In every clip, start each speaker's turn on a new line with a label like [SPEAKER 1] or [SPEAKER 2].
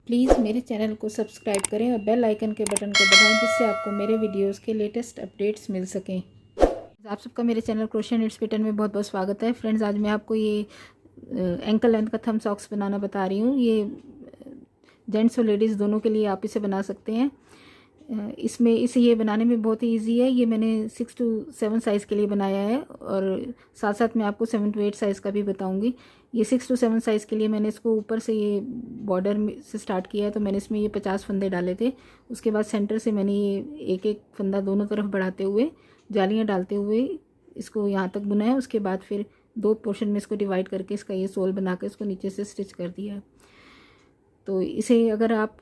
[SPEAKER 1] Please मेरे channel को subscribe करें और बेल आइकन के बटन को दबाएं, जिससे आपको मेरे वीडियोस के लेटेस्ट अपडेट्स मिल सकें। आप सबका मेरे channel crochet and it's pattern में बहुत बहुत स्वागत है। फ्रेंड्स, आज मैं आपको ये एंकल लेंथ का थंब सॉक्स बनाना बता रही हूँ। ये जेंट्स और लेडीज़ दोनों के लिए आप इसे बना सकते हैं। इसमें ये बनाने में बहुत ही इजी है। ये मैंने 6 to 7 साइज़ के लिए बनाया है और साथ साथ मैं आपको 7 to 8 साइज़ का भी बताऊंगी। ये 6 to 7 साइज़ के लिए मैंने इसको ऊपर से ये बॉर्डर से स्टार्ट किया है, तो मैंने इसमें ये 50 फंदे डाले थे। उसके बाद सेंटर से मैंने ये एक एक फंदा दोनों तरफ बढ़ाते हुए जालियाँ डालते हुए इसको यहाँ तक बुना है। उसके बाद फिर 2 पोर्शन में इसको डिवाइड करके इसका ये सोल बना के इसको नीचे से स्टिच कर दिया है। तो इसे अगर आप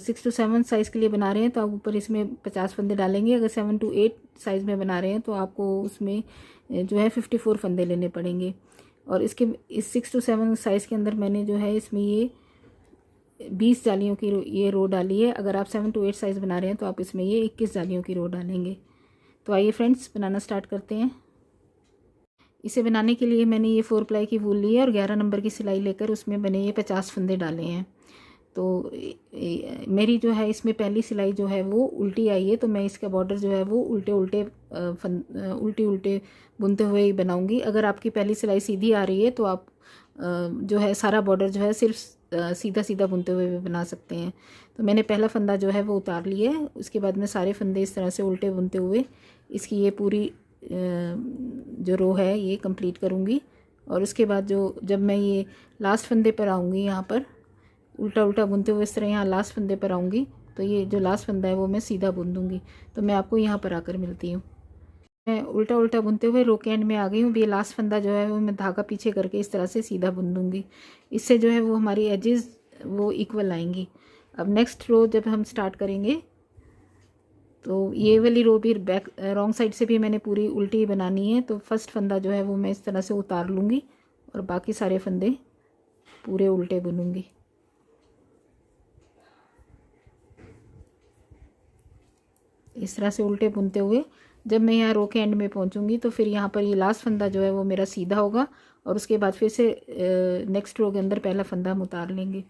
[SPEAKER 1] 6 to 7 साइज़ के लिए बना रहे हैं तो आप ऊपर इसमें 50 फंदे डालेंगे। अगर 7 to 8 साइज़ में बना रहे हैं तो आपको उसमें जो है 54 फंदे लेने पड़ेंगे। और इस 6 to 7 साइज़ के अंदर मैंने जो है इसमें ये 20 जालियों की ये रो डाली है। अगर आप 7 to 8 साइज़ बना रहे हैं तो आप इसमें ये 21 जालियों की रो डालेंगे। तो आइए फ्रेंड्स, बनाना स्टार्ट करते हैं। इसे बनाने के लिए मैंने ये 4 प्लाई की वूल ली है और 11 नंबर की सिलाई लेकर उसमें मैंने ये 50 फंदे डाले हैं। तो मेरी जो है इसमें पहली सिलाई जो है वो उल्टी आई है, तो मैं इसका बॉर्डर जो है वो उल्टे उल्टे बुनते हुए ही बनाऊंगी। अगर आपकी पहली सिलाई सीधी आ रही है तो आप जो है सारा बॉर्डर जो है सिर्फ सीधा सीधा बुनते हुए भी बना सकते हैं। तो मैंने पहला फंदा जो है वो उतार लिया है। उसके बाद मैं सारे फंदे इस तरह से उल्टे बुनते हुए इसकी ये पूरी जो रो है ये कंप्लीट करूँगी। और उसके बाद जब मैं ये लास्ट फंदे पर आऊँगी, यहाँ पर उल्टा उल्टा बुनते हुए इस तरह यहाँ लास्ट फंदे पर आऊँगी, तो ये जो लास्ट फंदा है वो मैं सीधा बुन दूँगी। तो मैं आपको यहाँ पर आकर मिलती हूँ। मैं उल्टा उल्टा बुनते हुए रो के एंड में आ गई हूँ। ये लास्ट फंदा जो है वो मैं धागा पीछे करके इस तरह से सीधा बुन दूँगी। इससे जो है वो हमारी एजेस वो इक्वल आएंगी। अब नेक्स्ट रो जब हम स्टार्ट करेंगे तो ये वाली रो भी बैक रॉन्ग साइड से भी मैंने पूरी उल्टी ही बनानी है। तो फर्स्ट फंदा जो है वो मैं इस तरह से उतार लूँगी और बाकी सारे फंदे पूरे उल्टे बुनूँगी। इस तरह से उल्टे बुनते हुए जब मैं यहाँ रो के एंड में पहुँचूँगी तो फिर यहाँ पर ये लास्ट फंदा जो है वो मेरा सीधा होगा और उसके बाद फिर से नेक्स्ट रो के अंदर पहला फंदा हम उतार लेंगे।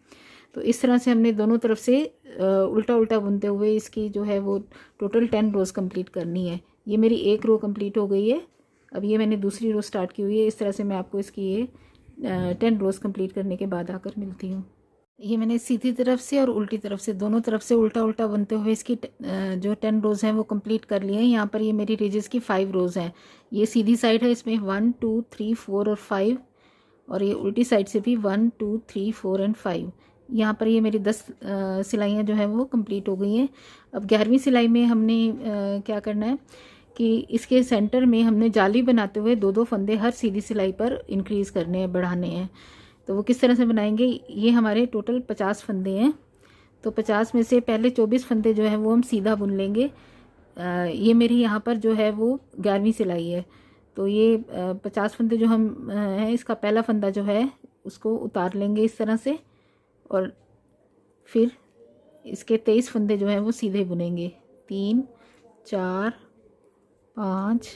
[SPEAKER 1] तो इस तरह से हमने दोनों तरफ से उल्टा उल्टा बुनते हुए इसकी जो है वो टोटल 10 रोज़ कंप्लीट करनी है। ये मेरी एक रो कंप्लीट हो गई है। अब ये मैंने दूसरी रो स्टार्ट की हुई है। इस तरह से मैं आपको इसकी ये 10 रोज़ कंप्लीट करने के बाद आकर मिलती हूँ। ये मैंने सीधी तरफ से और उल्टी तरफ से दोनों तरफ से उल्टा उल्टा बुनते हुए इसकी जो 10 रोज़ हैं वो कंप्लीट कर लिए हैं। यहाँ पर ये मेरी रिजेस की 5 रोज़ हैं। ये सीधी साइड है, इसमें 1 2 3 4 और 5, और ये उल्टी साइड से भी 1 2 3 4 एंड 5। यहाँ पर ये मेरी 10 सिलाइयाँ जो हैं वो कंप्लीट हो गई हैं। अब 11वीं सिलाई में हमने क्या करना है कि इसके सेंटर में हमने जाली बनाते हुए 2-2 फंदे हर सीधी सिलाई पर इंक्रीज़ करने हैं, बढ़ाने हैं। तो वो किस तरह से बनाएंगे, ये हमारे टोटल 50 फंदे हैं। तो 50 में से पहले 24 फंदे जो है वो हम सीधा बुन लेंगे। ये मेरी यहाँ पर जो है वो 11वीं सिलाई है। तो ये 50 फंदे जो हम हैं, इसका पहला फंदा जो है उसको उतार लेंगे इस तरह से, और फिर इसके 23 फंदे जो हैं वो सीधे बुनेंगे। 3 4 5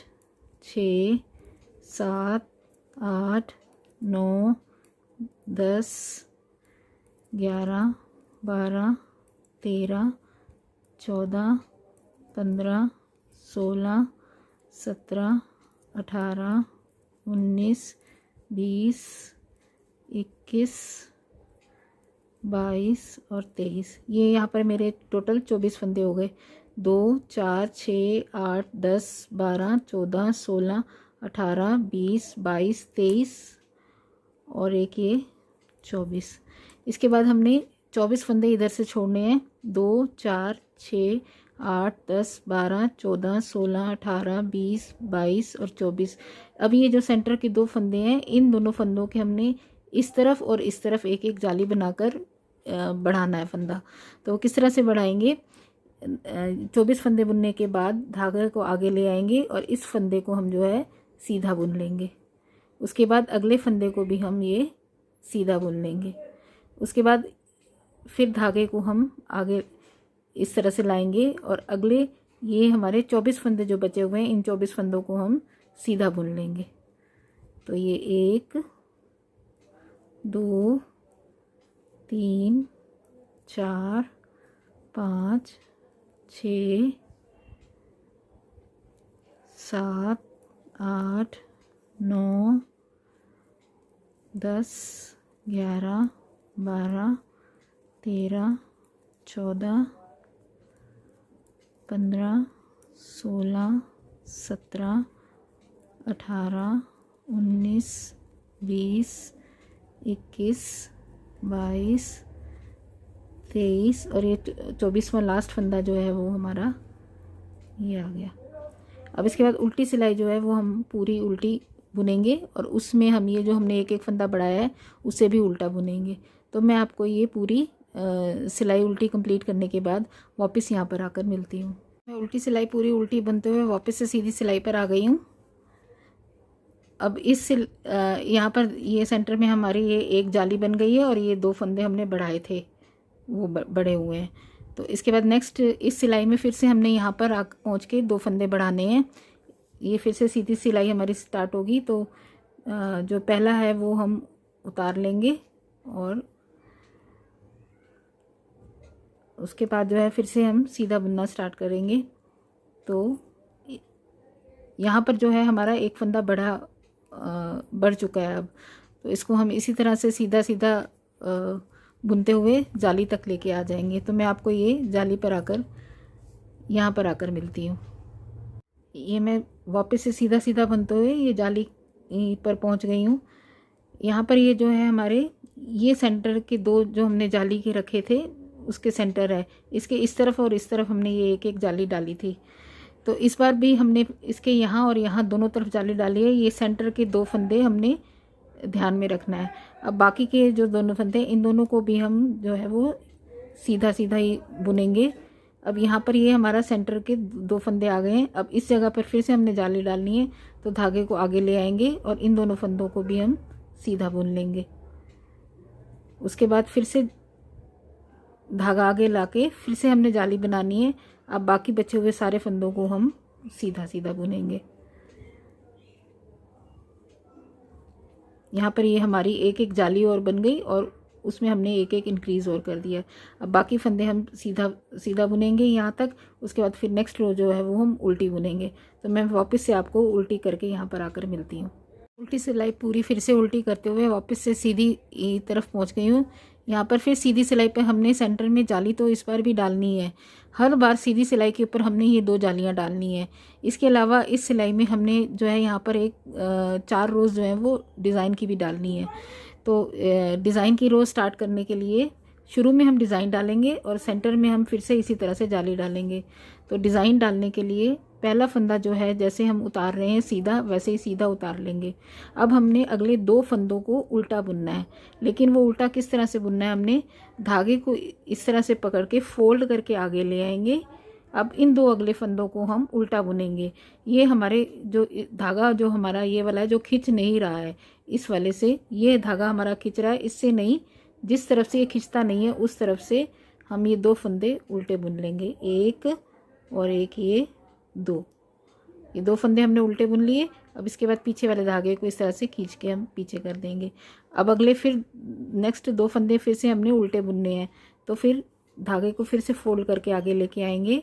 [SPEAKER 1] 6 7 8 9 10 11 12 13 14 15 16 17 18 19 20 21 22 और 23। ये यहाँ पर मेरे टोटल 24 फंदे हो गए। 2 4 6 8 10 12 14 16 18 20 22 23 और एक ये 24। इसके बाद हमने 24 फंदे इधर से छोड़ने हैं। 2 4 6 8 10 12 14 16 18 20 22 और 24। अब ये जो सेंटर के 2 फंदे हैं, इन दोनों फंदों के हमने इस तरफ और इस तरफ एक एक जाली बनाकर बढ़ाना है फंदा। तो किस तरह से बढ़ाएंगे, 24 फंदे बुनने के बाद धागे को आगे ले आएंगे और इस फंदे को हम जो है सीधा बुन लेंगे। उसके बाद अगले फंदे को भी हम ये सीधा बुन लेंगे। उसके बाद फिर धागे को हम आगे इस तरह से लाएंगे और अगले ये हमारे 24 फंदे जो बचे हुए हैं, इन 24 फंदों को हम सीधा बुन लेंगे। तो ये 1 2 3 4 5 6 7 8 9 10 11 12 13 14 15 16 17 18 19 20 21 22 23 और ये 24वां लास्ट फंदा जो है वो हमारा ये आ गया। अब इसके बाद उल्टी सिलाई जो है वो हम पूरी उल्टी बुनेंगे और उसमें हम ये जो हमने एक एक फंदा बढ़ाया है उसे भी उल्टा बुनेंगे। तो मैं आपको ये पूरी सिलाई उल्टी कंप्लीट करने के बाद वापस यहाँ पर आकर मिलती हूँ। मैं उल्टी सिलाई पूरी उल्टी बनते हुए वापस से सीधी सिलाई पर आ गई हूँ। अब इस यहाँ पर ये सेंटर में हमारी ये एक जाली बन गई है और ये 2 फंदे हमने बढ़ाए थे वो बड़े हुए हैं। तो इसके बाद नेक्स्ट इस सिलाई में फिर से हमने यहाँ पर पहुँच के 2 फंदे बढ़ाने हैं। ये फिर से सीधी सिलाई हमारी स्टार्ट होगी। तो जो पहला है वो हम उतार लेंगे और उसके बाद जो है फिर से हम सीधा बुनना स्टार्ट करेंगे। तो यहाँ पर जो है हमारा एक फंदा बढ़ चुका है। अब तो इसको हम इसी तरह से सीधा सीधा बुनते हुए जाली तक लेके आ जाएंगे। तो मैं आपको ये जाली पर आकर यहाँ पर आकर मिलती हूँ। ये मैं वापस से सीधा सीधा बुनते हुए ये जाली पर पहुँच गई हूँ। यहाँ पर ये जो है हमारे ये सेंटर के 2 जो हमने जाली के रखे थे उसके सेंटर है। इसके इस तरफ और इस तरफ हमने ये एक एक जाली डाली थी। तो इस बार भी हमने इसके यहाँ और यहाँ दोनों तरफ जाली डाली है। ये सेंटर के 2 फंदे हमने ध्यान में रखना है। अब बाकी के जो दोनों फंदे इन दोनों को भी हम जो है वो सीधा सीधा ही बुनेंगे। अब यहाँ पर ये हमारा सेंटर के 2 फंदे आ गए हैं। अब इस जगह पर फिर से हमने जाली डालनी है। तो धागे को आगे ले आएंगे और इन दोनों फंदों को भी हम सीधा बुन लेंगे। उसके बाद फिर से धागा आगे लाके फिर से हमने जाली बनानी है। अब बाकी बचे हुए सारे फंदों को हम सीधा सीधा बुनेंगे। यहाँ पर ये हमारी एक एक जाली और बन गई और उसमें हमने एक एक इंक्रीज और कर दिया। अब बाकी फंदे हम सीधा सीधा बुनेंगे यहाँ तक। उसके बाद फिर नेक्स्ट रो जो है वो हम उल्टी बुनेंगे। तो मैं वापस से आपको उल्टी करके यहाँ पर आकर मिलती हूँ। उल्टी सिलाई पूरी फिर से उल्टी करते हुए वापस से सीधी तरफ पहुँच गई हूँ। यहाँ पर फिर सीधी सिलाई पे हमने सेंटर में जाली तो इस बार भी डालनी है। हर बार सीधी सिलाई के ऊपर हमने ये 2 जालियाँ डालनी है। इसके अलावा इस सिलाई में हमने जो है यहाँ पर एक 4 रोज़ जो है वो डिज़ाइन की भी डालनी है। तो डिज़ाइन की रोज़ स्टार्ट करने के लिए शुरू में हम डिज़ाइन डालेंगे और सेंटर में हम फिर से इसी तरह से जाली डालेंगे। तो डिज़ाइन डालने के लिए पहला फंदा जो है जैसे हम उतार रहे हैं सीधा वैसे ही सीधा उतार लेंगे। अब हमने अगले 2 फंदों को उल्टा बुनना है। लेकिन वो उल्टा किस तरह से बुनना है, हमने धागे को इस तरह से पकड़ के फोल्ड करके आगे ले आएंगे। अब इन 2 अगले फंदों को हम उल्टा बुनेंगे। ये हमारे जो धागा जो हमारा ये वाला है जो खिंच नहीं रहा है, इस वाले से ये धागा हमारा खिंच रहा है, इससे नहीं, जिस तरफ से ये खिंचता नहीं है उस तरफ से हम ये 2 फंदे उल्टे बुन लेंगे। एक और एक, ये 2, ये 2 फंदे हमने उल्टे बुन लिए। अब इसके बाद पीछे वाले धागे को इस तरह से खींच के हम पीछे कर देंगे। अब अगले फिर नेक्स्ट 2 फंदे फिर से हमने उल्टे बुनने हैं। तो फिर धागे को फिर से फोल्ड करके आगे लेके आएंगे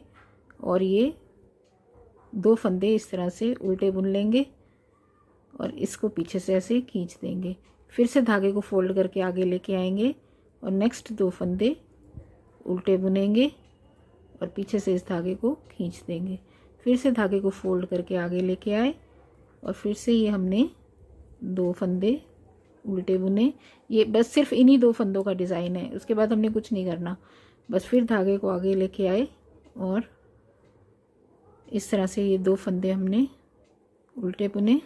[SPEAKER 1] और ये 2 फंदे इस तरह से उल्टे बुन लेंगे और इसको पीछे से ऐसे खींच देंगे। फिर से धागे को फोल्ड करके आगे लेके आएंगे और नेक्स्ट 2 फंदे उल्टे बुनेंगे और पीछे से इस धागे को खींच देंगे। फिर से धागे को फोल्ड करके आगे लेके आए और फिर से ये हमने 2 फंदे उल्टे बुने। ये बस सिर्फ इन्हीं 2 फंदों का डिज़ाइन है, उसके बाद हमने कुछ नहीं करना। बस फिर धागे को आगे लेके आए और इस तरह से ये 2 फंदे हमने उल्टे बुने,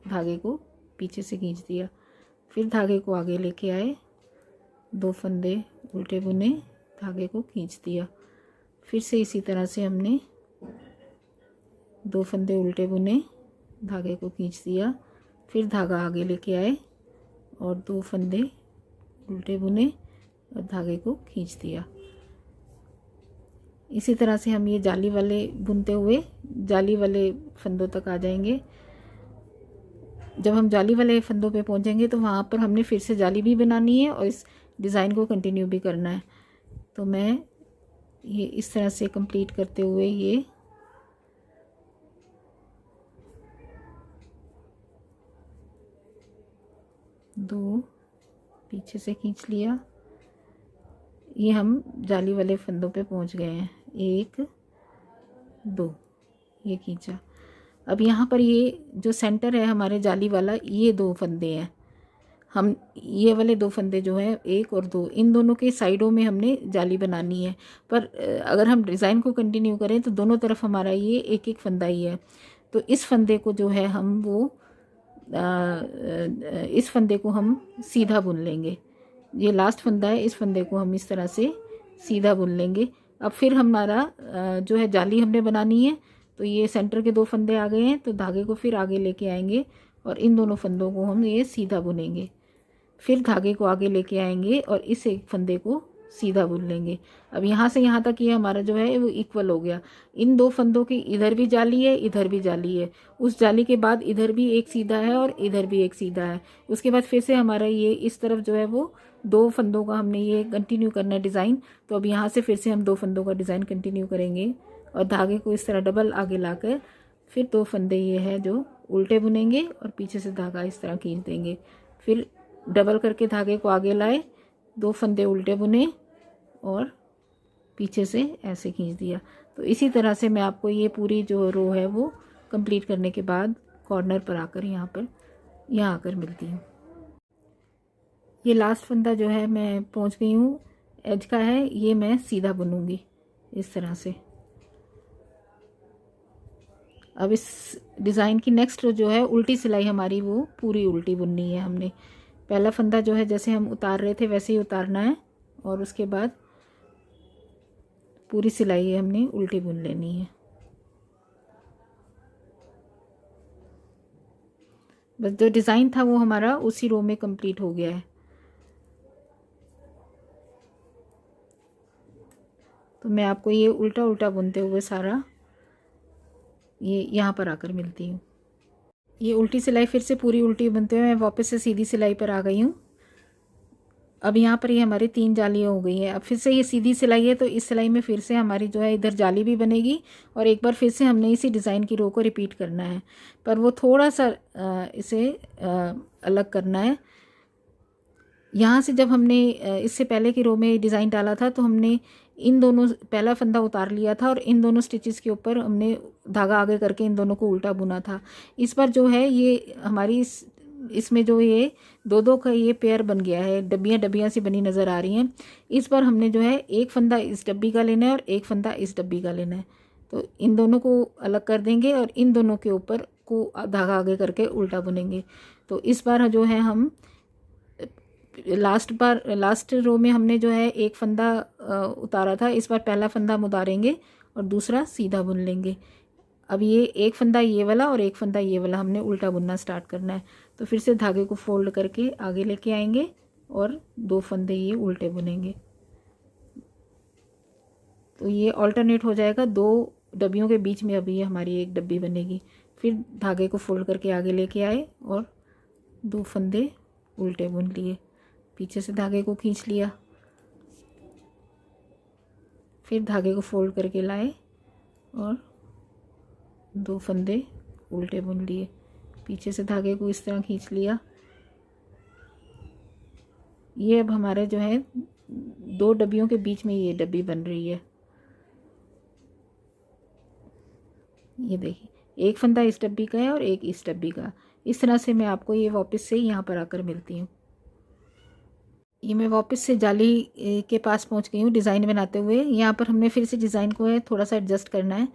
[SPEAKER 1] धागे को पीछे से खींच दिया। फिर धागे को आगे लेके आए, 2 फंदे उल्टे बुने, धागे को खींच दिया। फिर से इसी तरह से हमने 2 फंदे उल्टे बुने, धागे को खींच दिया। फिर धागा आगे लेके आए और 2 फंदे उल्टे बुने और धागे को खींच दिया। इसी तरह से हम ये जाली वाले बुनते हुए जाली वाले फंदों तक आ जाएंगे। जब हम जाली वाले फंदों पे पहुंचेंगे तो वहाँ पर हमने फिर से जाली भी बनानी है और इस डिज़ाइन को कंटिन्यू भी करना है। तो मैं ये इस तरह से कंप्लीट करते हुए ये दो पीछे से खींच लिया, ये हम जाली वाले फंदों पे पहुंच गए हैं, 1 2 ये खींचा। अब यहाँ पर ये जो सेंटर है हमारे जाली वाला, ये 2 फंदे हैं, हम ये वाले 2 फंदे जो हैं 1 और 2, इन दोनों के साइडों में हमने जाली बनानी है। पर अगर हम डिज़ाइन को कंटिन्यू करें तो दोनों तरफ हमारा ये एक एक फंदा ही है। तो इस फंदे को जो है हम वो इस फंदे को हम सीधा बुन लेंगे। ये लास्ट फंदा है, इस फंदे को हम इस तरह से सीधा बुन लेंगे। अब फिर हमारा जो है जाली हमने बनानी है, तो ये सेंटर के 2 फंदे आ गए हैं, तो धागे को फिर आगे लेके आएंगे और इन दोनों फंदों को हम ये सीधा बुनेंगे। फिर धागे को आगे लेके आएंगे और इस एक फंदे को सीधा बुन लेंगे। अब यहाँ से यहाँ तक ये हमारा जो है वो इक्वल हो गया। इन 2 फंदों की इधर भी जाली है, इधर भी जाली है, उस जाली के बाद इधर भी एक सीधा है और इधर भी एक सीधा है। उसके बाद फिर से हमारा ये इस तरफ जो है वो 2 फंदों का हमने ये कंटिन्यू करना है डिज़ाइन। तो अब यहाँ से फिर से हम 2 फंदों का डिज़ाइन कंटिन्यू करेंगे और धागे को इस तरह डबल आगे लाकर फिर 2 फंदे ये है जो उल्टे बुनेंगे और पीछे से धागा इस तरह खींच देंगे। फिर डबल करके धागे को आगे लाए, 2 फंदे उल्टे बुने और पीछे से ऐसे खींच दिया। तो इसी तरह से मैं आपको ये पूरी जो रो है वो कंप्लीट करने के बाद कॉर्नर पर आकर यहाँ आकर मिलती हूँ। ये लास्ट फंदा जो है मैं पहुँच गई हूँ, एज का है, ये मैं सीधा बुनूँगी इस तरह से। अब इस डिज़ाइन की नेक्स्ट जो है उल्टी सिलाई हमारी वो पूरी उल्टी बुननी है। हमने पहला फंदा जो है जैसे हम उतार रहे थे वैसे ही उतारना है और उसके बाद पूरी सिलाई हमने उल्टी बुन लेनी है। बस जो डिज़ाइन था वो हमारा उसी रो में कंप्लीट हो गया है। तो मैं आपको ये उल्टा उल्टा बुनते हुए सारा ये यहाँ पर आकर मिलती हूँ। ये उल्टी सिलाई फिर से पूरी उल्टी बुनते हुए मैं वापस से सीधी सिलाई पर आ गई हूँ। अब यहाँ पर ये हमारी 3 जालियाँ हो गई हैं। अब फिर से ये सीधी सिलाई है, तो इस सिलाई में फिर से हमारी जो है इधर जाली भी बनेगी और एक बार फिर से हमने इसी डिज़ाइन की रो को रिपीट करना है, पर वो थोड़ा सा इसे अलग करना है। यहाँ से जब हमने इससे पहले की रो में डिज़ाइन डाला था तो हमने इन दोनों पहला फंदा उतार लिया था और इन दोनों स्टिचेस के ऊपर हमने धागा आगे करके इन दोनों को उल्टा बुना था। इस बार जो है ये हमारी इसमें जो ये 2-2 का ये पेयर बन गया है, डब्बियाँ सी बनी नज़र आ रही हैं। इस बार हमने जो है एक फंदा इस डब्बी का लेना है और एक फंदा इस डब्बी का लेना है। तो इन दोनों को अलग कर देंगे और इन दोनों के ऊपर को धागा आगे करके उल्टा बुनेंगे। तो इस बार जो है हम लास्ट रो में हमने जो है एक फंदा उतारा था, इस बार पहला फंदा हम उतारेंगे और दूसरा सीधा बुन लेंगे। अब ये एक फंदा ये वाला और एक फंदा ये वाला हमने उल्टा बुनना स्टार्ट करना है। तो फिर से धागे को फोल्ड करके आगे लेके आएंगे और 2 फंदे ये उल्टे बुनेंगे। तो ये ऑल्टरनेट हो जाएगा, 2 डब्बियों के बीच में अभी ये हमारी एक डब्बी बनेगी। फिर धागे को फोल्ड करके आगे लेके आए और 2 फंदे उल्टे बुन लिए, पीछे से धागे को खींच लिया, फिर धागे को फोल्ड करके लाए और 2 फंदे उल्टे बुन लिए, पीछे से धागे को इस तरह खींच लिया। ये अब हमारे जो है 2 डब्बियों के बीच में ये डब्बी बन रही है। ये देखिए, एक फंदा इस डब्बी का है और एक इस डब्बी का। इस तरह से मैं आपको ये वापस से यहाँ पर आकर मिलती हूँ। ये मैं वापस से जाली के पास पहुँच गई हूँ डिज़ाइन बनाते हुए। यहाँ पर हमने फिर से डिज़ाइन को है थोड़ा सा एडजस्ट करना है।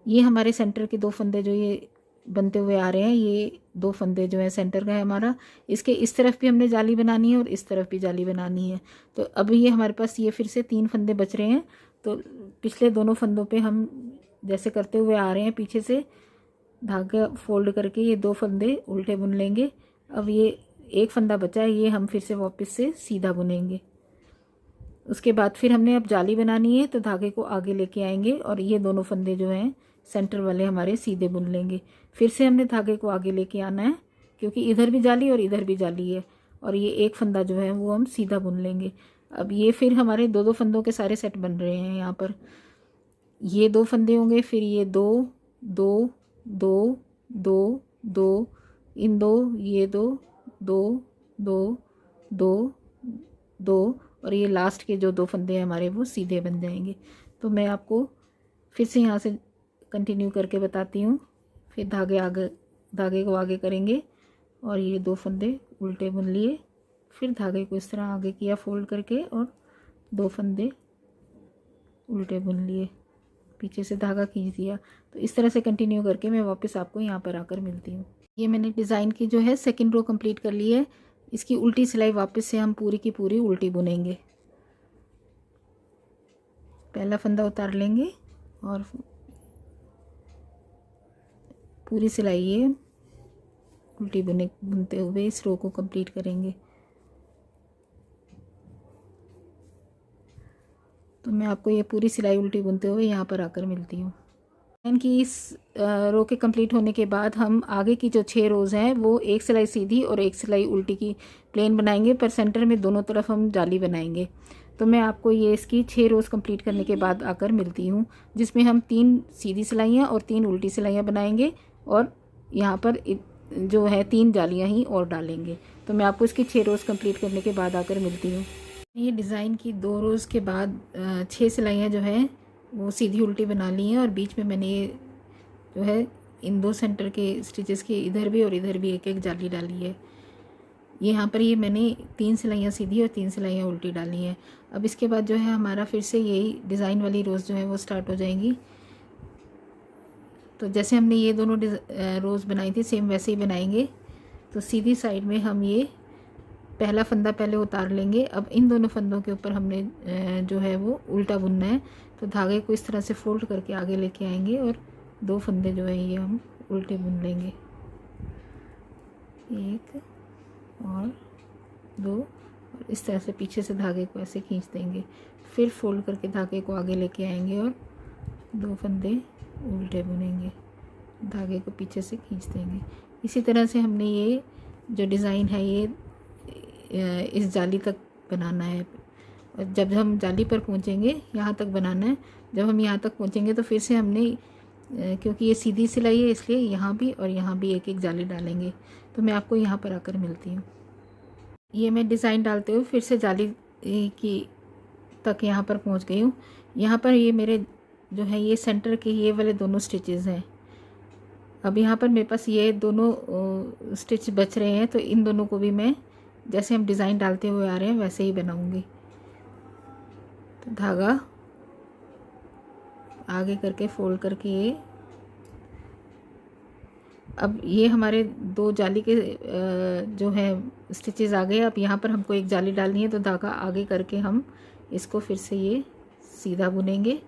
[SPEAKER 1] ये हमारे सेंटर के 2 फंदे जो ये बनते हुए आ रहे हैं, ये 2 फंदे जो है सेंटर का है हमारा, इसके इस तरफ भी हमने जाली बनानी है और इस तरफ भी जाली बनानी है। तो अब ये हमारे पास ये फिर से 3 फंदे बच रहे हैं। तो पिछले दोनों फंदों पे हम जैसे करते हुए आ रहे हैं, पीछे से धागा फोल्ड करके ये 2 फंदे उल्टे बुन लेंगे। अब ये एक फंदा बचा है, ये हम फिर से वापस से सीधा बुनेंगे। उसके बाद फिर हमने अब जाली बनानी है, तो धागे को आगे लेके आएंगे और ये दोनों फंदे जो हैं सेंटर वाले हमारे सीधे बुन लेंगे। फिर से हमने धागे को आगे लेके आना है, क्योंकि इधर भी जाली और इधर भी जाली है, और ये एक फंदा जो है वो हम सीधा बुन लेंगे। अब ये फिर हमारे दो दो फंदों के सारे सेट बन रहे हैं। यहाँ पर ये 2 फंदे होंगे, फिर ये 2 2 2 2 2, इन 2, ये 2 2 2 2 2 और ये लास्ट के जो 2 फंदे हैं हमारे वो सीधे बन जाएंगे। तो मैं आपको फिर से यहाँ से कंटिन्यू करके बताती हूँ। फिर धागे को आगे करेंगे और ये 2 फंदे उल्टे बुन लिए, फिर धागे को इस तरह आगे किया फोल्ड करके और 2 फंदे उल्टे बुन लिए, पीछे से धागा खींच दिया। तो इस तरह से कंटिन्यू करके मैं वापस आपको यहाँ पर आकर मिलती हूँ। ये मैंने डिज़ाइन की जो है सेकंड रो कंप्लीट कर ली है। इसकी उल्टी सिलाई वापस से हम पूरी की पूरी उल्टी बुनेंगे। पहला फंदा उतार लेंगे और पूरी सिलाई ये उल्टी बुनते हुए इस रो को कंप्लीट करेंगे। तो मैं आपको ये पूरी सिलाई उल्टी बुनते हुए यहाँ पर आकर मिलती हूँ। इनकी इस रो के कंप्लीट होने के बाद हम आगे की जो 6 रोज़ हैं वो एक सिलाई सीधी और एक सिलाई उल्टी की प्लेन बनाएंगे, पर सेंटर में दोनों तरफ हम जाली बनाएंगे। तो मैं आपको ये इसकी 6 रोज़ कंप्लीट करने के बाद आकर मिलती हूँ, जिसमें हम 3 सीधी सिलाइयाँ और 3 उल्टी सिलाइयाँ बनाएंगे और यहाँ पर जो है 3 जालियाँ ही और डालेंगे। तो मैं आपको इसकी 6 रोज़ कंप्लीट करने के बाद आकर मिलती हूँ। ये डिज़ाइन की 2 रोज़ के बाद 6 सिलाइयाँ जो है वो सीधी उल्टी बना ली हैं और बीच में मैंने ये जो है इन 2 सेंटर के स्टिचेस के इधर भी और इधर भी एक एक जाली डाली है। यहाँ पर ये मैंने 3 सिलाइयाँ सीधी और 3 सिलाइयाँ उल्टी डाली हैं। अब इसके बाद जो है हमारा फिर से यही डिज़ाइन वाली रोज़ जो है वो स्टार्ट हो जाएंगी। तो जैसे हमने ये दोनों रोज़ बनाई थी सेम वैसे ही बनाएंगे। तो सीधी साइड में हम ये पहला फंदा पहले उतार लेंगे। अब इन दोनों फंदों के ऊपर हमने जो है वो उल्टा बुनना है। तो धागे को इस तरह से फोल्ड करके आगे लेके आएंगे और 2 फंदे जो है ये हम उल्टे बुन लेंगे, 1 और 2 और इस तरह से पीछे से धागे को ऐसे खींच देंगे, फिर फोल्ड करके धागे को आगे लेके आएंगे और 2 फंदे उल्टे बुनेंगे, धागे को पीछे से खींच देंगे। इसी तरह से हमने ये जो डिज़ाइन है ये इस जाली तक बनाना है। और जब हम जाली पर पहुंचेंगे यहाँ तक बनाना है। जब हम यहाँ तक पहुंचेंगे तो फिर से हमने क्योंकि ये सीधी सिलाई है इसलिए यहाँ भी और यहाँ भी एक एक जाली डालेंगे। तो मैं आपको यहाँ पर आकर मिलती हूँ। ये मैं डिज़ाइन डालते हुए फिर से जाली की तक यहाँ पर पहुँच गई हूँ। यहाँ पर ये मेरे जो है ये सेंटर के ये वाले दोनों स्टिचेस हैं। अब यहाँ पर मेरे पास ये दोनों स्टिच बच रहे हैं, तो इन दोनों को भी मैं जैसे हम डिज़ाइन डालते हुए आ रहे हैं वैसे ही बनाऊंगी। तो धागा आगे करके फोल्ड करके ये अब ये हमारे 2 जाली के जो है स्टिचेस आ गए। अब यहाँ पर हमको एक जाली डालनी है, तो धागा आगे करके हम इसको फिर से ये सीधा बुनेंगे,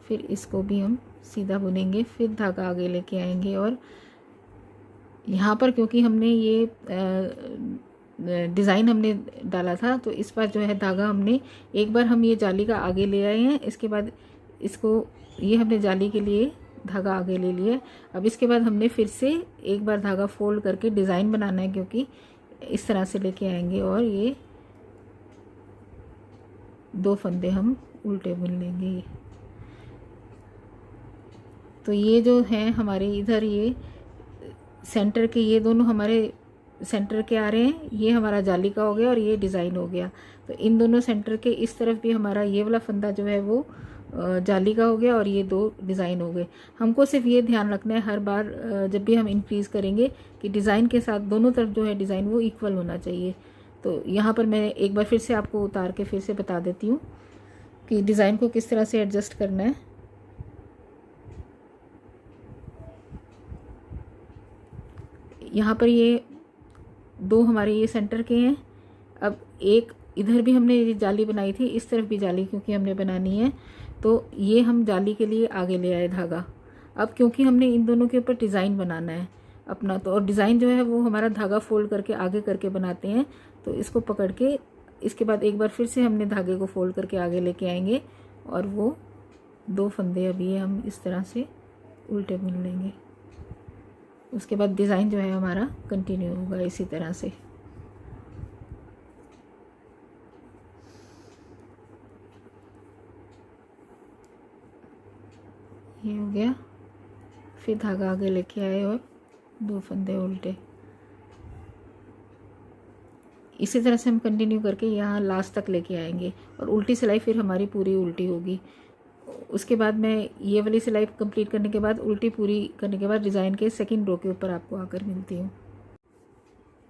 [SPEAKER 1] फिर इसको भी हम सीधा बुनेंगे, फिर धागा आगे लेके आएंगे और यहाँ पर क्योंकि हमने ये डिज़ाइन हमने डाला था तो इस बार जो है धागा हमने एक बार हम ये जाली का आगे ले आए हैं। इसके बाद इसको ये हमने जाली के लिए धागा आगे ले लिया। अब इसके बाद हमने फिर से एक बार धागा फोल्ड करके डिज़ाइन बनाना है, क्योंकि इस तरह से लेके आएंगे और ये 2 फंदे हम उल्टे बुन लेंगे। तो ये जो है हमारे इधर ये सेंटर के ये दोनों हमारे सेंटर के आ रहे हैं, ये हमारा जाली का हो गया और ये डिज़ाइन हो गया। तो इन दोनों सेंटर के इस तरफ भी हमारा ये वाला फंदा जो है वो जाली का हो गया और ये 2 डिज़ाइन हो गए। हमको सिर्फ ये ध्यान रखना है हर बार जब भी हम इंक्रीज़ करेंगे कि डिज़ाइन के साथ दोनों तरफ जो है डिज़ाइन वो इक्वल होना चाहिए। तो यहाँ पर मैं एक बार फिर से आपको उतार के फिर से बता देती हूँ कि डिज़ाइन को किस तरह से एडजस्ट करना है। यहाँ पर ये 2 हमारे ये सेंटर के हैं। अब एक इधर भी हमने ये जाली बनाई थी, इस तरफ भी जाली क्योंकि हमने बनानी है, तो ये हम जाली के लिए आगे ले आए धागा। अब क्योंकि हमने इन दोनों के ऊपर डिज़ाइन बनाना है अपना, तो और डिज़ाइन जो है वो हमारा धागा फोल्ड करके आगे करके बनाते हैं। तो इसको पकड़ के इसके बाद एक बार फिर से हमने धागे को फोल्ड करके आगे लेके आएंगे और वो 2 फंदे अभी हम इस तरह से उल्टे बुन लेंगे। उसके बाद डिज़ाइन जो है हमारा कंटिन्यू होगा इसी तरह से। ये हो गया। फिर धागा आगे लेके आए और 2 फंदे उल्टे। इसी तरह से हम कंटिन्यू करके यहाँ लास्ट तक लेके आएंगे और उल्टी सिलाई फिर हमारी पूरी उल्टी होगी। उसके बाद मैं ये वाली सिलाई कंप्लीट करने के बाद, उल्टी पूरी करने के बाद डिज़ाइन के सेकंड रो के ऊपर आपको आकर मिलती हूँ।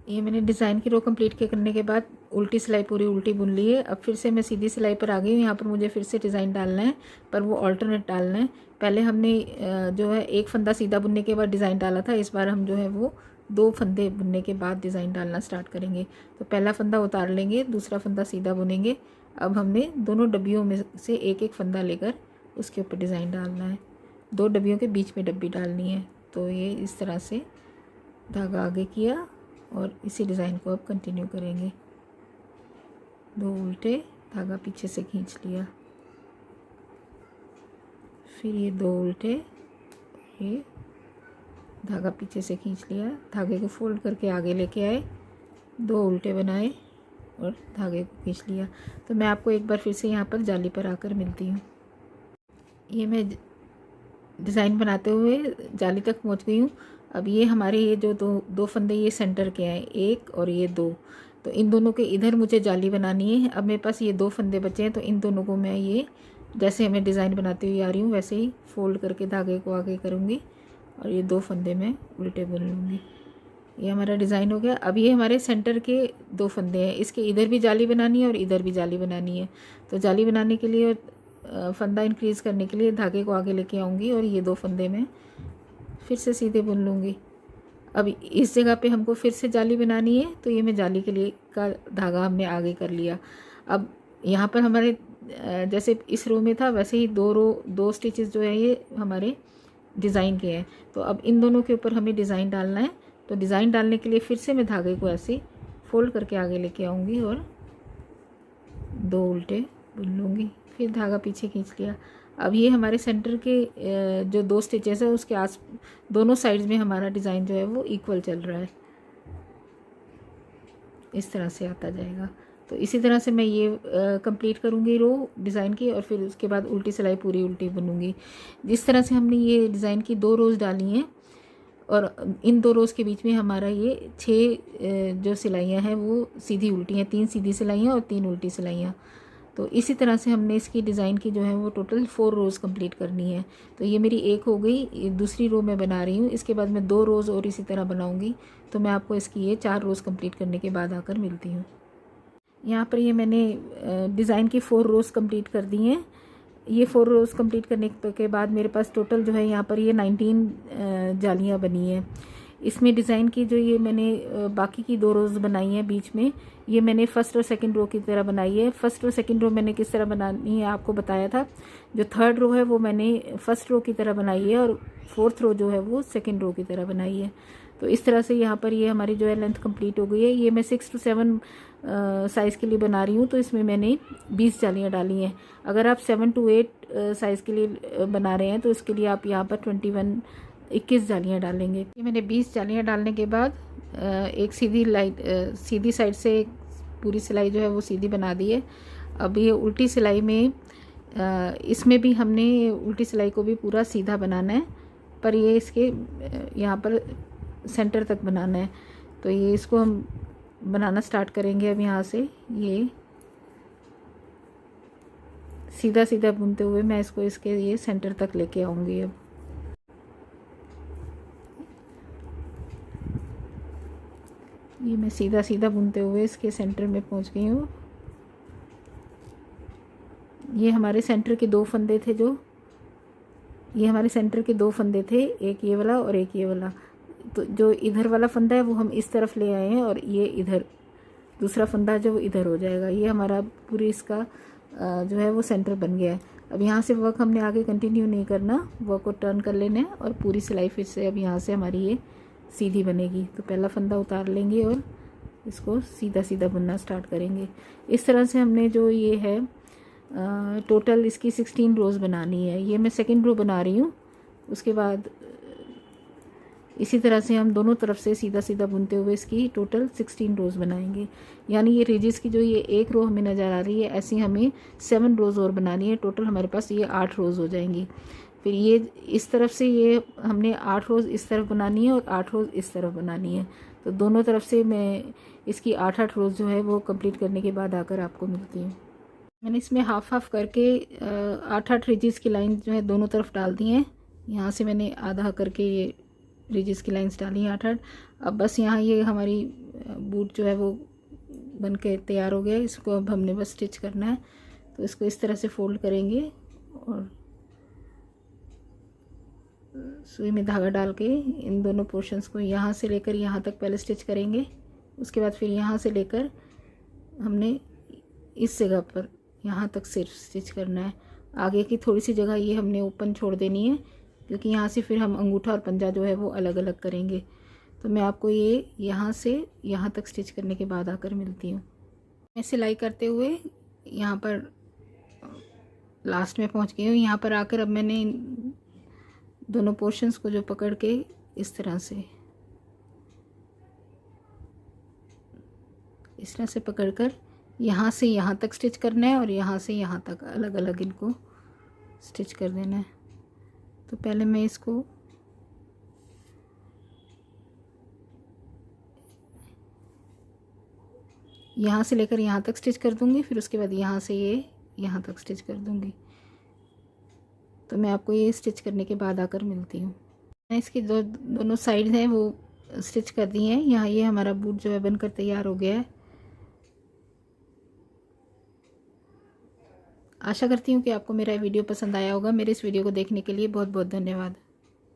[SPEAKER 1] ये मैंने डिज़ाइन की रो कंप्लीट करने के बाद उल्टी सिलाई पूरी उल्टी बुन ली है। अब फिर से मैं सीधी सिलाई पर आ गई हूँ। यहाँ पर मुझे फिर से डिज़ाइन डालना है, पर वो ऑल्टरनेट डालना है। पहले हमने जो है एक फंदा सीधा बुनने के बाद डिज़ाइन डाला था, इस बार हम जो है वो 2 फंदे बुनने के बाद डिज़ाइन डालना स्टार्ट करेंगे। तो पहला फंदा उतार लेंगे, दूसरा फंदा सीधा बुनेंगे। अब हमने दोनों डब्बियों में से एक एक फंदा लेकर उसके ऊपर डिज़ाइन डालना है। 2 डब्बियों के बीच में डब्बी डालनी है। तो ये इस तरह से धागा आगे किया और इसी डिज़ाइन को अब कंटिन्यू करेंगे। 2 उल्टे, धागा पीछे से खींच लिया, फिर ये 2 उल्टे, ये धागा पीछे से खींच लिया, धागे को फोल्ड करके आगे लेके आए, 2 उल्टे बनाए और धागे को खींच लिया। तो मैं आपको एक बार फिर से यहाँ पर जाली पर आकर मिलती हूँ। ये मैं डिज़ाइन बनाते हुए जाली तक पहुँच गई हूँ। अब ये हमारे ये जो दो फंदे ये सेंटर के हैं, 1 और ये 2, तो इन दोनों के इधर मुझे जाली बनानी है। अब मेरे पास ये 2 फंदे बचे हैं, तो इन दोनों को मैं ये जैसे मैं डिज़ाइन बनाती हुई आ रही हूँ वैसे ही फोल्ड करके धागे को आगे करूँगी और ये 2 फंदे मैं उल्टे बुन लूँगी। ये हमारा डिज़ाइन हो गया। अब ये हमारे सेंटर के 2 फंदे हैं, इसके इधर भी जाली बनानी है और इधर भी जाली बनानी है। तो जाली बनाने के लिए फंदा इंक्रीज़ करने के लिए धागे को आगे लेके आऊँगी और ये 2 फंदे मैं फिर से सीधे बुन लूँगी। अब इस जगह पे हमको फिर से जाली बनानी है, तो ये मैं जाली के लिए का धागा हमने आगे कर लिया। अब यहाँ पर हमारे जैसे इस रो में था वैसे ही 2 स्टिचेस जो है ये हमारे डिज़ाइन के हैं। तो अब इन दोनों के ऊपर हमें डिज़ाइन डालना है। तो डिज़ाइन डालने के लिए फिर से मैं धागे को ऐसे फोल्ड करके आगे लेके आऊँगी और 2 उल्टे बुन लूँगी, फिर धागा पीछे खींच लिया। अब ये हमारे सेंटर के जो 2 स्टिचेस है उसके आस दोनों साइड्स में हमारा डिज़ाइन जो है वो इक्वल चल रहा है, इस तरह से आता जाएगा। तो इसी तरह से मैं ये कंप्लीट करूँगी रो डिज़ाइन की और फिर उसके बाद उल्टी सिलाई पूरी उल्टी बुनूँगी। जिस तरह से हमने ये डिज़ाइन की 2 रोज़ डाली हैं और इन 2 रोज़ के बीच में हमारा ये 6 जो सिलाइयाँ हैं वो सीधी उल्टी हैं, 3 सीधी सिलाइयाँ और 3 उल्टी सिलाइयाँ। तो इसी तरह से हमने इसकी डिज़ाइन की जो है वो टोटल 4 रोज़ कंप्लीट करनी है। तो ये मेरी एक हो गई, दूसरी रो मैं बना रही हूँ। इसके बाद मैं 2 रोज़ और इसी तरह बनाऊँगी। तो मैं आपको इसकी ये 4 रोज़ कंप्लीट करने के बाद आकर मिलती हूँ। यहाँ पर ये मैंने डिज़ाइन की 4 रोज़ कंप्लीट कर दी हैं। ये 4 रोज़ कंप्लीट करने के बाद मेरे पास टोटल जो है यहाँ पर ये 19 जालियाँ बनी हैं। इसमें डिज़ाइन की जो ये मैंने बाकी की 2 रोज़ बनाई हैं बीच में, ये मैंने फ़र्स्ट और सेकंड रो की तरह बनाई है। फ़र्स्ट और सेकंड रो मैंने किस तरह बनानी है आपको बताया था। जो 3rd रो है वो मैंने फ़र्स्ट रो की तरह बनाई है और 4th रो जो है वो सेकंड रो की तरह बनाई है। तो इस तरह से यहाँ पर ये हमारी जो है लेंथ कंप्लीट हो गई है। ये मैं 6 to 7 साइज़ के लिए बना रही हूँ, तो इसमें मैंने 20 जालियाँ डाली हैं। अगर आप 7 to 8 साइज़ के लिए बना रहे हैं तो इसके लिए आप यहाँ पर 21 जालियाँ डालेंगे। ये मैंने 20 जालियाँ डालने के बाद एक सीधी साइड से पूरी सिलाई जो है वो सीधी बना दी है। अब ये उल्टी सिलाई में इसमें भी हमने उल्टी सिलाई को भी पूरा सीधा बनाना है, पर ये इसके यहाँ पर सेंटर तक बनाना है। तो ये इसको हम बनाना स्टार्ट करेंगे। अब यहाँ से ये सीधा सीधा बुनते हुए मैं इसको इसके ये सेंटर तक लेके आऊँगी। अब ये मैं सीधा सीधा बुनते हुए इसके सेंटर में पहुँच गई हूँ। ये हमारे सेंटर के 2 फंदे थे, ये हमारे सेंटर के 2 फंदे थे, एक ये वाला और एक ये वाला। तो जो इधर वाला फंदा है वो हम इस तरफ ले आए हैं और ये इधर दूसरा फंदा जो इधर हो जाएगा। ये हमारा पूरी इसका जो है वो सेंटर बन गया है। अब यहाँ से वर्क हमने आगे कंटिन्यू नहीं करना, वर्क को टर्न कर लेना है और पूरी सिलाई फिर से अब यहाँ से हमारी ये सीधी बनेगी। तो पहला फंदा उतार लेंगे और इसको सीधा सीधा बुनना स्टार्ट करेंगे। इस तरह से हमने जो ये है टोटल इसकी 16 रोज़ बनानी है। ये मैं सेकंड रो बना रही हूँ। उसके बाद इसी तरह से हम दोनों तरफ से सीधा सीधा बुनते हुए इसकी टोटल 16 रोज़ बनाएंगे। यानी ये रिजिस की जो ये एक रो हमें नज़र आ रही है, ऐसी हमें 7 रोज़ और बनानी है। टोटल हमारे पास ये 8 रोज़ हो जाएंगी। फिर ये इस तरफ से ये हमने 8 रोज़ इस तरफ बनानी है और 8 रोज़ इस तरफ बनानी है। तो दोनों तरफ से मैं इसकी 8-8 रोज़ जो है वो कंप्लीट करने के बाद आकर आपको मिलती हूँ। मैंने इसमें हाफ करके 8-8 रिजेस की लाइन जो है दोनों तरफ डाल दी हैं। यहाँ से मैंने आधा करके ये रिजेस की लाइंस डाली हैं 8-8। अब बस यहाँ ये हमारी बूट जो है वो बन के तैयार हो गया। इसको अब हमने बस स्टिच करना है। तो इसको इस तरह से फोल्ड करेंगे और सुई में धागा डाल के इन दोनों पोर्शंस को यहाँ से लेकर यहाँ तक पहले स्टिच करेंगे। उसके बाद फिर यहाँ से लेकर हमने इस जगह पर यहाँ तक सिर्फ स्टिच करना है। आगे की थोड़ी सी जगह ये हमने ओपन छोड़ देनी है, क्योंकि यहाँ से फिर हम अंगूठा और पंजा जो है वो अलग अलग करेंगे। तो मैं आपको ये यहाँ से यहाँ तक स्टिच करने के बाद आकर मिलती हूँ। मैं सिलाई करते हुए यहाँ पर लास्ट में पहुँच गई हूँ। यहाँ पर आकर अब मैंने दोनों पोर्शंस को जो पकड़ के इस तरह से पकड़कर यहाँ से यहाँ तक स्टिच करना है और यहाँ से यहाँ तक अलग अलग इनको स्टिच कर देना है। तो पहले मैं इसको यहाँ से लेकर यहाँ तक स्टिच कर दूँगी, फिर उसके बाद यहाँ से ये यहाँ तक स्टिच कर दूँगी। तो मैं आपको ये स्टिच करने के बाद आकर मिलती हूँ। मैं इसकी दोनों साइड हैं वो स्टिच कर दी हैं। यहाँ ये हमारा बूट जो है बनकर तैयार हो गया है। आशा करती हूँ कि आपको मेरा वीडियो पसंद आया होगा। मेरे इस वीडियो को देखने के लिए बहुत बहुत धन्यवाद।